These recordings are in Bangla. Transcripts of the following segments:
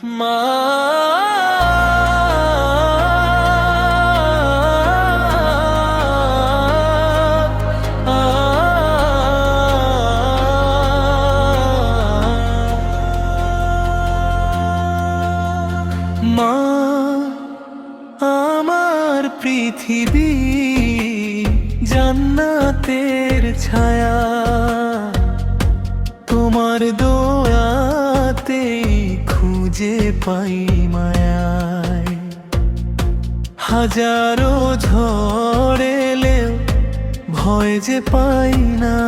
মা মা আমার পৃথিবী জান্নাতের ছায়া, তোমার দয়াতে খুঁজে পাই মায়ায়। হাজারো ঝড় এলেও ভয় যে পাই না,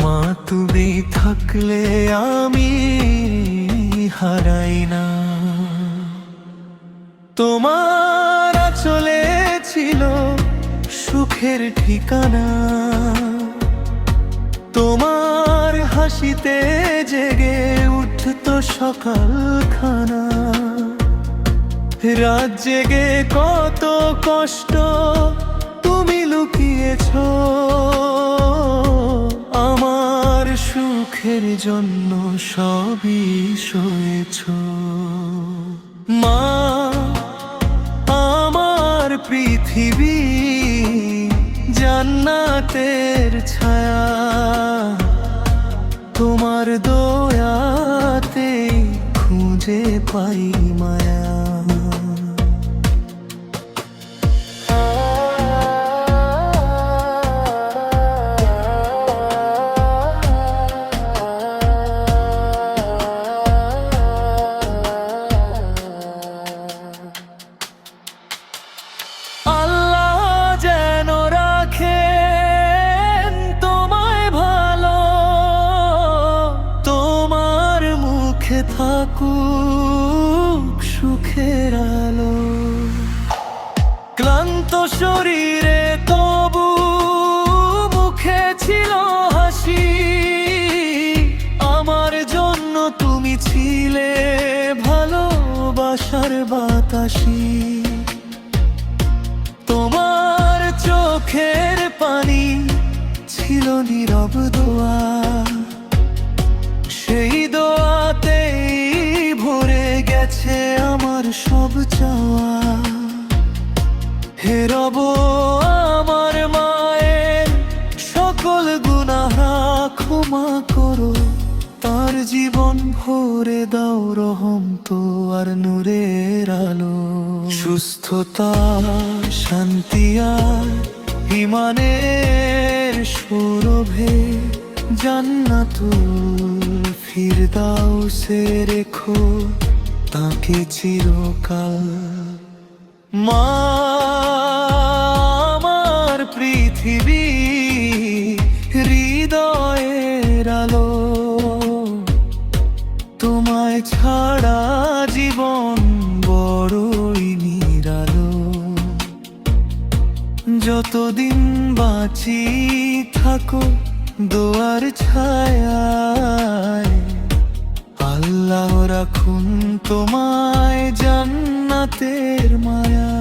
মা তুমি থাকলে আমি হারাই না। তোমার আঁচলে ছিল সুখের ঠিকানা, তোমার হাসিতে জেগে উঠতো সকালখানা। রাত জেগে কত কষ্ট তুমি লুকিয়েছো, আমার সুখের জন্য সবই সয়েছো। মা আমার পৃথিবী জান্নাতের ছায়া, তোমার দয়াতে খুঁজে পাই মায়া। থাকুক সুখের আলো, ক্লান্ত শরীরে তবু মুখে ছিল হাসি। আমার জন্য তুমি ছিলে ভালোবাসার বাতাসি, তোমার চোখের পানি ছিল নীরব দোয়া। সেই দোয়াতেই ভরে গেছে আমার সব চাওয়া। হে রব আমার মায়ের সকল গুনাহ ক্ষমা করো, তার জীবন ভরে দাও রহমত আর নূরের আলো। সুস্থতা শান্তি আর ঈমানের সৌরভে জান্নাতুল ফিরদাউসে রেখো তাকে চিরকাল। মা আমার পৃথিবী হৃদয়ের আলো, তোমায় ছাড়া জীবন বড়ই নিরালো। যতদিন বাঁচি থাকো দোয়ার ছায়ায়, আল্লাহ রাখুন তোমায় জান্নাতের মায়া।